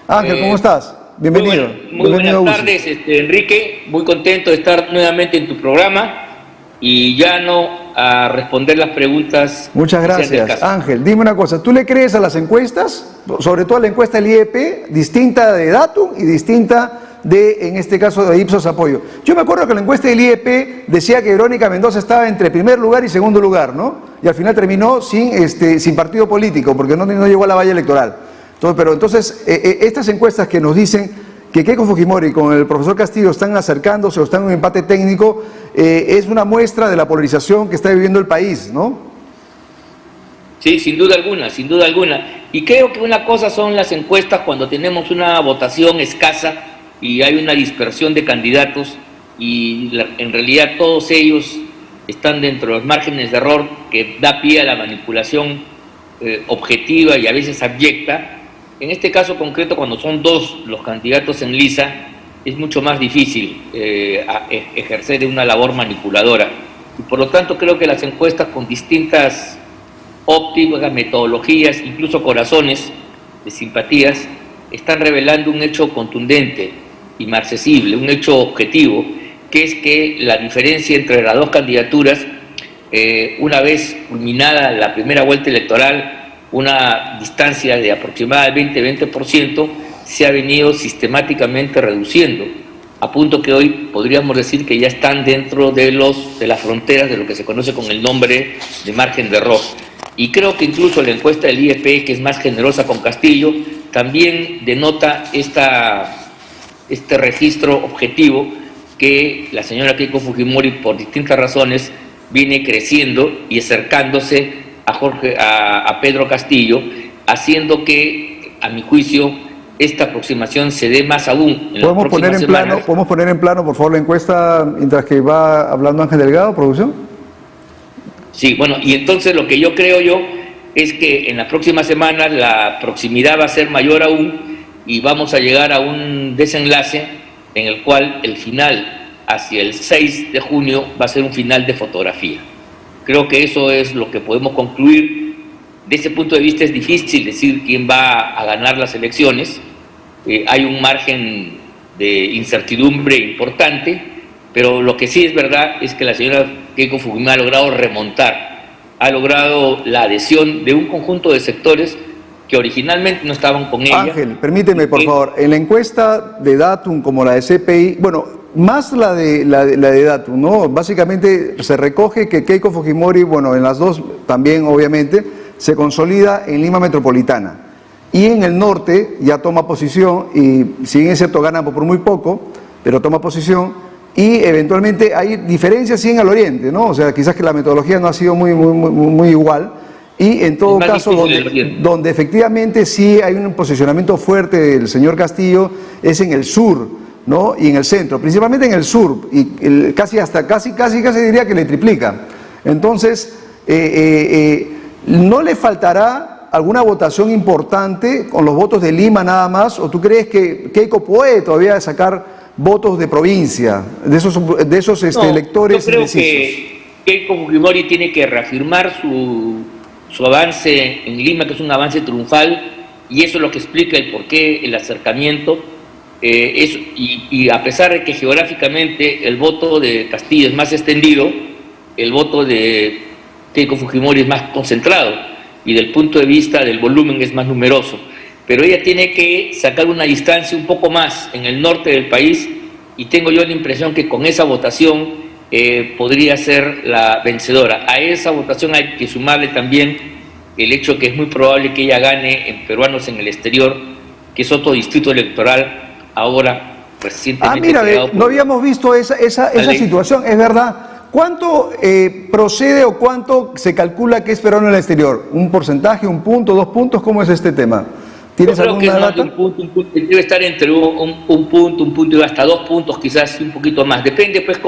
Ángel, ¿cómo estás? Bienvenido. Muy Bienvenido, buenas Uzi. tardes, Enrique. Muy contento de estar nuevamente en tu programa y ya no a responder las preguntas Muchas que sean del gracias. caso. Ángel, dime una cosa, ¿tú le crees a las encuestas? Sobre todo a la encuesta del IEP, distinta de Datum y distinta de, en este caso, de Ipsos Apoyo. Yo me acuerdo que la encuesta del IEP decía que Verónica Mendoza estaba entre primer lugar y segundo lugar, ¿no? Y al final terminó sin partido político, porque no llegó a la valla electoral. Entonces, estas encuestas que nos dicen que Keiko Fujimori con el profesor Castillo están acercándose o están en un empate técnico, es una muestra de la polarización que está viviendo el país, ¿no? Sí, sin duda alguna, sin duda alguna. Y creo que una cosa son las encuestas cuando tenemos una votación escasa y hay una dispersión de candidatos y en realidad todos ellos están dentro de los márgenes de error que da pie a la manipulación objetiva y a veces abyecta. En este caso concreto, cuando son dos los candidatos en lisa, es mucho más difícil ejercer una labor manipuladora. Y por lo tanto creo que las encuestas con distintas ópticas, metodologías, incluso corazones de simpatías, están revelando un hecho contundente, inmarcesible, un hecho objetivo, que es que la diferencia entre las dos candidaturas, una vez culminada la primera vuelta electoral, una distancia de aproximadamente 20%, se ha venido sistemáticamente reduciendo, a punto que hoy podríamos decir que ya están dentro de las fronteras de lo que se conoce con el nombre de margen de error. Y creo que incluso la encuesta del IEP, que es más generosa con Castillo, también denota este registro objetivo que la señora Keiko Fujimori, por distintas razones, viene creciendo y acercándose a Pedro Castillo, haciendo que, a mi juicio, esta aproximación se dé más aún en las próximas semanas. ¿Podemos poner en plano, por favor, la encuesta mientras que va hablando Ángel Delgado, producción? Sí, bueno, y entonces lo que yo creo es que en las próximas semanas la proximidad va a ser mayor aún y vamos a llegar a un desenlace en el cual el final, hacia el 6 de junio, va a ser un final de fotografía. Creo que eso es lo que podemos concluir. De ese punto de vista es difícil decir quién va a ganar las elecciones. Hay un margen de incertidumbre importante, pero lo que sí es verdad es que la señora Keiko Fujimori ha logrado remontar, ha logrado la adhesión de un conjunto de sectores que originalmente no estaban con ella. Ángel, permíteme, por favor, en la encuesta de Datum como la de CPI, bueno, más la de Datum, ¿no? Básicamente se recoge que Keiko Fujimori, bueno, en las dos también obviamente, se consolida en Lima Metropolitana. Y en el norte ya toma posición, y si bien es cierto gana por muy poco, pero toma posición, y eventualmente hay diferencias sí en el oriente, ¿no? O sea, quizás que la metodología no ha sido muy igual, y en todo caso donde efectivamente sí hay un posicionamiento fuerte del señor Castillo es en el sur, ¿no? Y en el centro, principalmente en el sur, y casi diría que le triplica. Entonces, ¿no le faltará alguna votación importante con los votos de Lima nada más? ¿O tú crees que Keiko puede todavía sacar votos de provincia, de esos electores yo creo indecisos? Que Keiko Fujimori tiene que reafirmar su avance en Lima, que es un avance triunfal, y eso es lo que explica el porqué, el acercamiento. Y a pesar de que geográficamente el voto de Castillo es más extendido, el voto de Keiko Fujimori es más concentrado y del punto de vista del volumen es más numeroso. Pero ella tiene que sacar una distancia un poco más en el norte del país y tengo yo la impresión que con esa votación podría ser la vencedora. A esa votación hay que sumarle también el hecho que es muy probable que ella gane en peruanos en el exterior, que es otro distrito electoral ahora recientemente creado. No habíamos visto esa situación, es verdad. ¿Cuánto procede o cuánto se calcula que es peruano en el exterior? ¿Un porcentaje, un punto, 2 puntos? ¿Cómo es este tema? ¿Tienes Yo creo que es alguna más de data? un punto, debe estar entre un punto y hasta 2 puntos, quizás un poquito más. Depende pues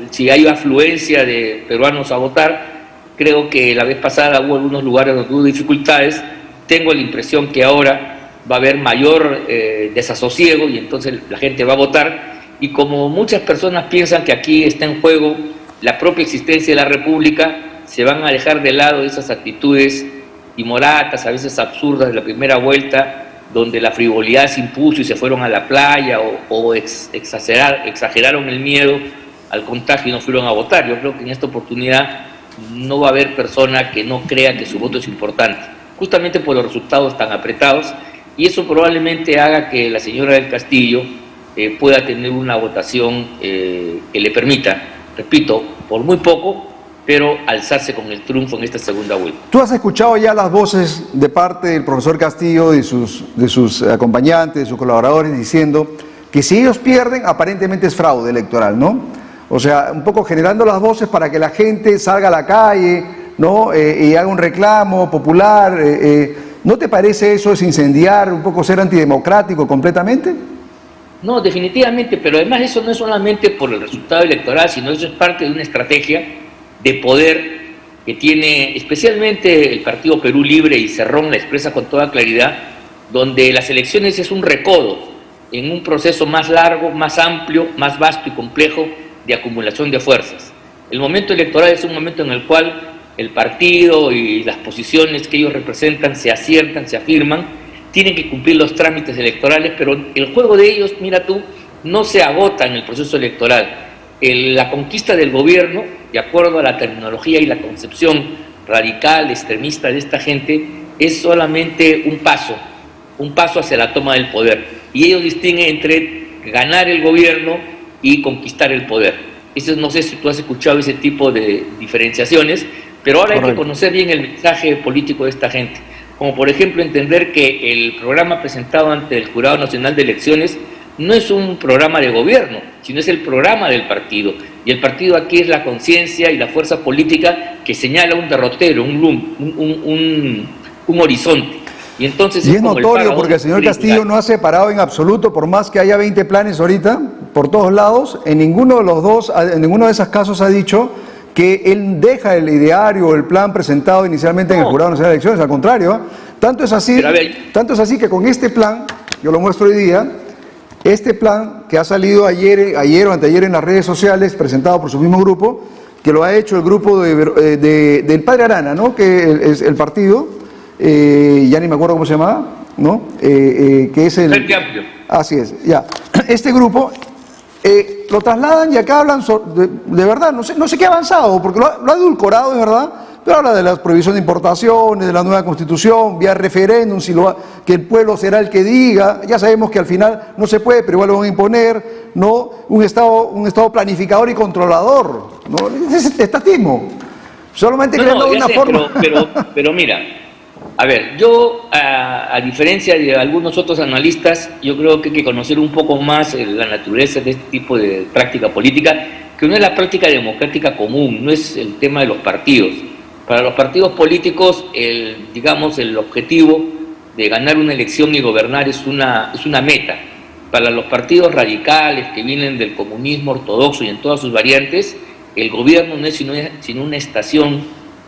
si hay afluencia de peruanos a votar. Creo que la vez pasada hubo algunos lugares donde hubo dificultades. Tengo la impresión que ahora va a haber mayor desasosiego y entonces la gente va a votar. Y como muchas personas piensan que aquí está en juego la propia existencia de la República, se van a dejar de lado esas actitudes timoratas, a veces absurdas de la primera vuelta, donde la frivolidad se impuso y se fueron a la playa o exageraron el miedo al contagio y no fueron a votar. Yo creo que en esta oportunidad no va a haber persona que no crea que su voto es importante, justamente por los resultados tan apretados, y eso probablemente haga que la señora del Castillo pueda tener una votación que le permita, repito, por muy poco, pero alzarse con el triunfo en esta segunda vuelta. ¿Tú has escuchado ya las voces de parte del profesor Castillo, de sus acompañantes, de sus colaboradores, diciendo que si ellos pierden, aparentemente es fraude electoral, ¿no? O sea, un poco generando las voces para que la gente salga a la calle, ¿no? Y haga un reclamo popular. ¿No te parece eso es incendiar, un poco ser antidemocrático completamente? No, definitivamente, pero además eso no es solamente por el resultado electoral, sino eso es parte de una estrategia de poder que tiene especialmente el Partido Perú Libre, y Cerrón la expresa con toda claridad, donde las elecciones es un recodo en un proceso más largo, más amplio, más vasto y complejo de acumulación de fuerzas. El momento electoral es un momento en el cual el partido y las posiciones que ellos representan se aciertan, se afirman, tienen que cumplir los trámites electorales, pero el juego de ellos, mira tú, no se agota en el proceso electoral. La conquista del gobierno, de acuerdo a la terminología y la concepción radical, extremista de esta gente, es solamente un paso hacia la toma del poder. Y ellos distinguen entre ganar el gobierno y conquistar el poder. Eso, no sé si tú has escuchado ese tipo de diferenciaciones, pero ahora hay que conocer bien el mensaje político de esta gente. Como por ejemplo entender que el programa presentado ante el Jurado Nacional de Elecciones no es un programa de gobierno, sino es el programa del partido. Y el partido aquí es la conciencia y la fuerza política que señala un derrotero, un horizonte. Y entonces es notorio porque el señor Castillo no ha separado en absoluto, por más que haya 20 planes ahorita, por todos lados, en ninguno de esos casos ha dicho que él deja el ideario o el plan presentado inicialmente en el Jurado Nacional de Elecciones, al contrario, ¿eh? Tanto es así que con este plan, yo lo muestro hoy día, este plan que ha salido ayer o anteayer en las redes sociales, presentado por su mismo grupo, que lo ha hecho el grupo del Padre Arana, ¿no? Que es el partido, ya ni me acuerdo cómo se llamaba, ¿no? Que es el... Frente Amplio. Así es, ya. Este grupo lo trasladan y acá hablan de verdad, no sé qué ha avanzado, porque lo ha edulcorado, es verdad, pero habla de la prohibición de importaciones, de la nueva constitución, vía referéndum, que el pueblo será el que diga. Ya sabemos que al final no se puede, pero igual lo van a imponer, ¿no? Un Estado planificador y controlador, ¿no? Es estatismo, solamente creando una forma. Pero mira, a ver, yo a diferencia de algunos otros analistas, yo creo que hay que conocer un poco más la naturaleza de este tipo de práctica política, que no es la práctica democrática común, no es el tema de los partidos. Para los partidos políticos, el objetivo de ganar una elección y gobernar es una meta. Para los partidos radicales que vienen del comunismo ortodoxo y en todas sus variantes, el gobierno no es sino una estación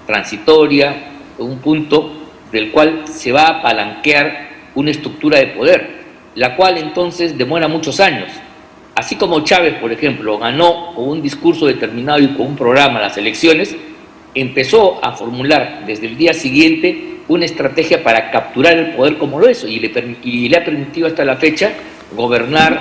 transitoria, un punto del cual se va a apalanquear una estructura de poder, la cual entonces demora muchos años. Así como Chávez, por ejemplo, ganó con un discurso determinado y con un programa las elecciones, empezó a formular desde el día siguiente una estrategia para capturar el poder como lo hizo, y le ha permitido hasta la fecha gobernar.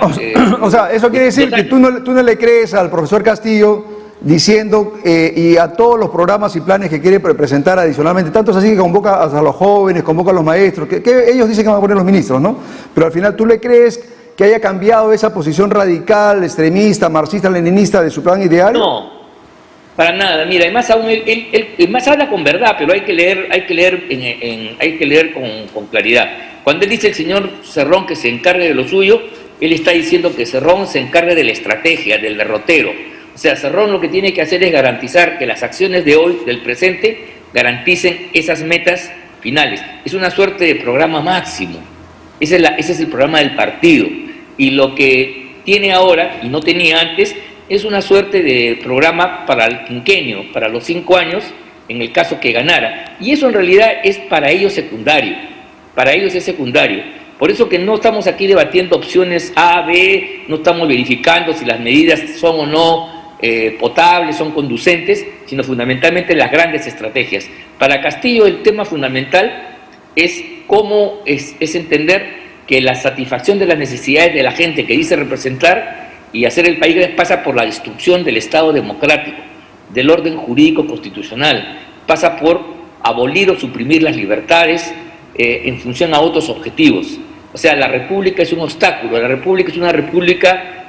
O sea, eso quiere decir que tú no le crees al profesor Castillo diciendo y a todos los programas y planes que quiere presentar adicionalmente, tanto es así que convoca a los jóvenes, convoca a los maestros, que ellos dicen que van a poner los ministros, ¿no? Pero al final, ¿tú le crees que haya cambiado esa posición radical, extremista, marxista-leninista de su plan ideal? No, para nada. Mira, además aún él más habla con verdad, pero hay que leer con claridad. Cuando él dice el señor Cerrón que se encargue de lo suyo, él está diciendo que Cerrón se encargue de la estrategia, del derrotero. O sea, Cerrón lo que tiene que hacer es garantizar que las acciones de hoy, del presente, garanticen esas metas finales. Es una suerte de programa máximo. Ese es el programa del partido. Y lo que tiene ahora, y no tenía antes, es una suerte de programa para el quinquenio, para los 5 años, en el caso que ganara. Y eso en realidad es para ellos secundario. Para ellos es secundario. Por eso que no estamos aquí debatiendo opciones A, B, no estamos verificando si las medidas son o no potables, son conducentes, sino fundamentalmente las grandes estrategias. Para Castillo el tema fundamental es cómo es entender que la satisfacción de las necesidades de la gente que dice representar y hacer el país pasa por la destrucción del Estado democrático, del orden jurídico constitucional, pasa por abolir o suprimir las libertades en función a otros objetivos. O sea, la república es un obstáculo, la república es una república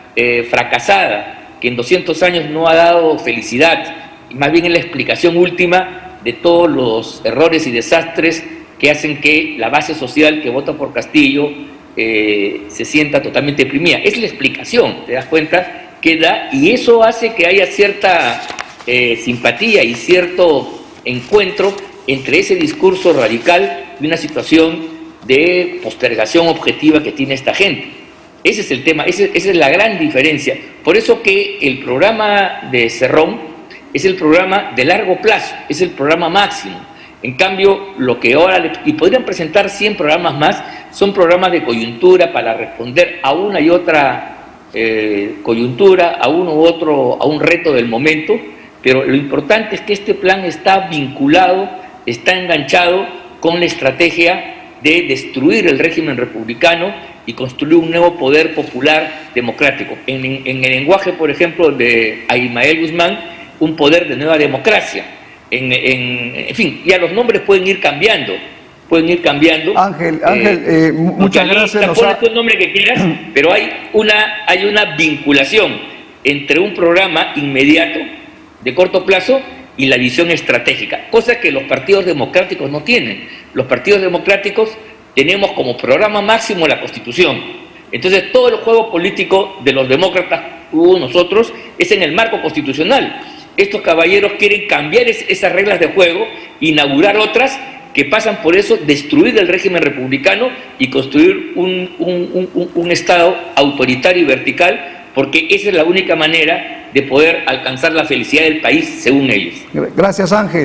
fracasada, que en 200 años no ha dado felicidad, y más bien es la explicación última de todos los errores y desastres que hacen que la base social que vota por Castillo se sienta totalmente deprimida. Es la explicación, ¿te das cuenta? Que da, y eso hace que haya cierta simpatía y cierto encuentro entre ese discurso radical y una situación de postergación objetiva que tiene esta gente. Ese es el tema, esa es la gran diferencia. Por eso que el programa de Cerrón es el programa de largo plazo, es el programa máximo. En cambio, lo que ahora, y podrían presentar 100 programas más, son programas de coyuntura para responder a una y otra coyuntura, a uno u otro, a un reto del momento, pero lo importante es que este plan está vinculado, está enganchado con la estrategia de destruir el régimen republicano y construir un nuevo poder popular democrático. En el lenguaje, por ejemplo, de Abimael Guzmán, un poder de nueva democracia. En fin, ya los nombres pueden ir cambiando. Ángel, muchas gracias. Ponle tú el nombre que quieras, pero hay una vinculación entre un programa inmediato, de corto plazo, y la visión estratégica, cosa que los partidos democráticos no tienen. Los partidos democráticos tenemos como programa máximo la Constitución. Entonces todo el juego político de los demócratas, nosotros, es en el marco constitucional. Estos caballeros quieren cambiar esas reglas de juego, inaugurar otras que pasan por eso, destruir el régimen republicano y construir un Estado autoritario y vertical, porque esa es la única manera de poder alcanzar la felicidad del país, según ellos. Gracias, Ángel.